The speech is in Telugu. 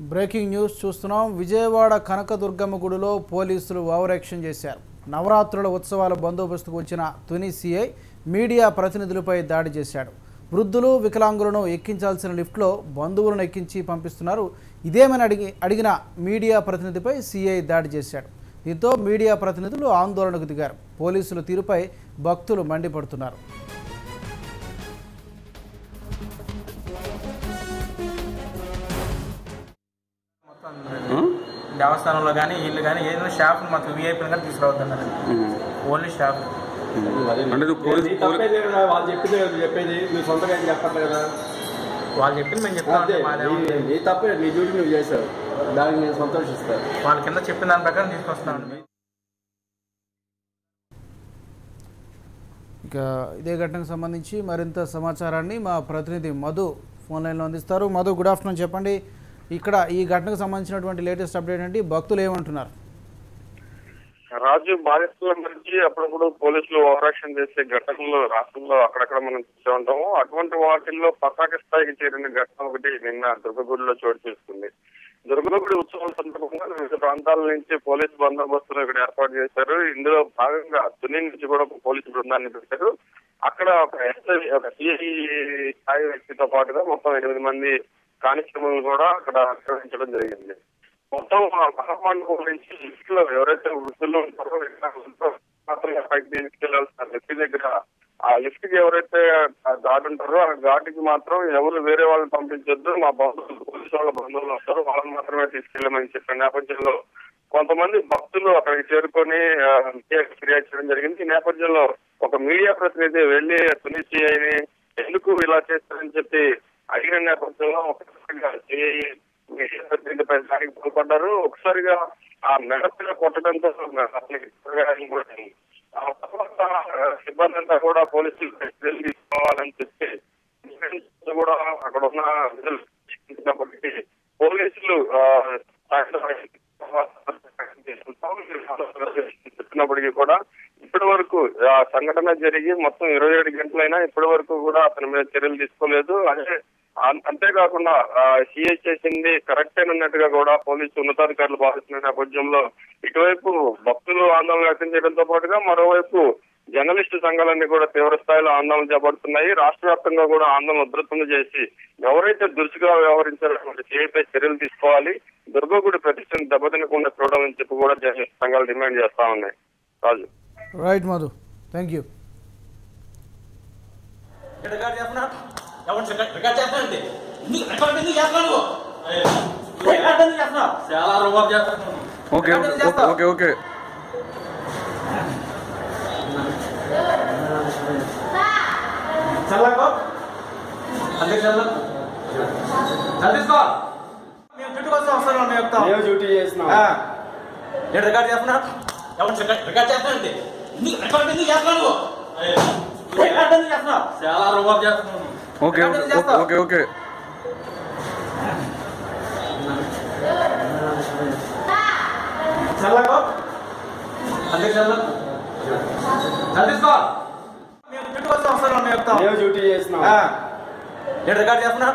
బ్రేకింగ్ న్యూస్ చూస్తున్నాం. విజయవాడ కనకదుర్గమ్మ గుడిలో పోలీసులు ఓవర్ యాక్షన్ చేశారు. నవరాత్రుల ఉత్సవాల బందోబస్తుకు వచ్చిన తుని సిఐ మీడియా ప్రతినిధులపై దాడి చేశాడు. వృద్ధులు వికలాంగులను ఎక్కించాల్సిన లిఫ్ట్లో బంధువులను ఎక్కించి పంపిస్తున్నారు. ఇదేమని అడిగిన మీడియా ప్రతినిధిపై సిఐ దాడి చేశాడు. దీంతో మీడియా ప్రతినిధులు ఆందోళనకు దిగారు. పోలీసుల తీరుపై భక్తులు మండిపడుతున్నారు. దేవస్థానంలో కానీ ఇల్లు కానీ ఏదైనా షాప్ మాకు వీఐపీలు కానీ తీసుకురావద్దన్నారు. ఓన్లీ షాప్ వాళ్ళు చెప్పేది మీరు సొంతగా ఏం చెప్పట్లేదు కదా. వాళ్ళు చెప్పింది మేము చెప్తాం. నీ తప్పే, నీ డ్యూటీ నువ్వు చేశావు, దానికి నేను సంతోషిస్తాను. వాళ్ళ కింద చెప్పిన దాని ప్రకారం తీసుకొస్తాను. ఇక ఇదే ఘటనకు సంబంధించి మరింత సమాచారాన్ని మా ప్రతినిధి మధు ఫోన్ లైన్లో అందిస్తారు. Madhu, good afternoon. చెప్పండి, ఇక్కడ ఈ ఘటనకు సంబంధించినటువంటి లేటెస్ట్ అప్డేట్ ఏంటి? భక్తులు ఏమంటున్నారు? రాజు, బాధితుల నుంచి అప్పుడప్పుడు పోలీసులు ఓవరాక్షన్ చేసే ఘటనలు రాష్ట్రంలో అక్కడక్కడ మనం చూస్తూ ఉంటాము. అటువంటి వాటిల్లో పతాక స్థాయికి చేరిన ఘటన ఒకటి నిన్న దుర్గగుడిలో చోటు చేసుకుంది. దుర్గగుడి ఉత్సవం సందర్భంగా వివిధ ప్రాంతాల నుంచి పోలీసు బందోబస్తును ఇక్కడ ఏర్పాటు చేశారు. ఇందులో భాగంగా తుని నుంచి కూడా ఒక పోలీసు బృందాన్ని పెట్టారు. అక్కడ ఒక ఎస్ఐ, ఒక సిఐ స్థాయి వ్యక్తితో పాటుగా మొత్తం 8 మంది కానిస్టేబుల్ కూడా అక్కడ ఆక్రమించడం జరిగింది. మొత్తం మహామండపం నుంచి లిఫ్ట్లో ఎవరైతే వృద్ధులు ఉంటారో మాత్రమే పైకి తీసుకెళ్లాల్సిన లిఫ్ట్ దగ్గర ఆ లిఫ్ట్ కి ఎవరైతే గార్డు ఉంటారో ఆ గార్డుకి మాత్రం ఎవరు వేరే వాళ్ళని పంపించొద్దు, మా బంధువులు పోలీసు వాళ్ళ బంధువులు వస్తారు, వాళ్ళని మాత్రమే తీసుకెళ్లమని చెప్పిన నేపథ్యంలో కొంతమంది భక్తులు అక్కడికి చేరుకొని ఫిర్యాదు చేయడం జరిగింది. ఈ నేపథ్యంలో ఒక మీడియా ప్రతినిధి వెళ్లి తుని సిఐని ఎందుకు ఇలా చేస్తారని చెప్పి అడిగిన నేపథ్యంలో ఒకసారిగా సిఐ మీడియా ప్రతినిధిపై దాడికి పాల్పడ్డారు. ఒకసారిగా ఆ మెడపైన కొట్టడంతో ఆ తర్వాత సిబ్బంది అంతా కూడా పోలీసులు చర్యలు తీసుకోవాలని చెప్పి కూడా అక్కడ ఉన్న విధులు పోలీసులు చెప్పినప్పటికీ కూడా ఇప్పటి వరకు ఆ సంఘటన జరిగి మొత్తం 27 గంటలైనా ఇప్పటి వరకు కూడా అతని మీద చర్యలు తీసుకోలేదు. అంతేకాకుండా సిఐ చేసింది కరెక్ట్ అయినట్టుగా కూడా పోలీసు ఉన్నతాధికారులు భావిస్తున్న నేపథ్యంలో ఇటువైపు భక్తులు ఆందోళన వ్యక్తం చేయడంతో పాటుగా మరోవైపు జర్నలిస్టు సంఘాలన్నీ కూడా తీవ్ర స్థాయిలో ఆందోళన చేపడుతున్నాయి. రాష్ట్ర వ్యాప్తంగా కూడా ఆందోళన ఉధృతం చేసి ఎవరైతే దురుసుగా వ్యవహరించారో సిఐపై చర్యలు తీసుకోవాలి, దుర్గగుడి ప్రతిష్టను దెబ్బతినకుండా చూడాలని చెప్పి కూడా జర్నలిస్టు సంఘాలు డిమాండ్ చేస్తా ఉన్నాయి. Raju. Right Madhu, thank you. Okay okay okay duty చేస్తున్నాం. రికార్డ్ చేస్తున్నా రికార్డ్ చేస్తానండి. చాలా రూపాయలు చేస్తున్నాను. ఓకే ఓకే ఓకే డ్యూటీ చేస్తున్నాం. రికార్డ్ చేస్తున్నా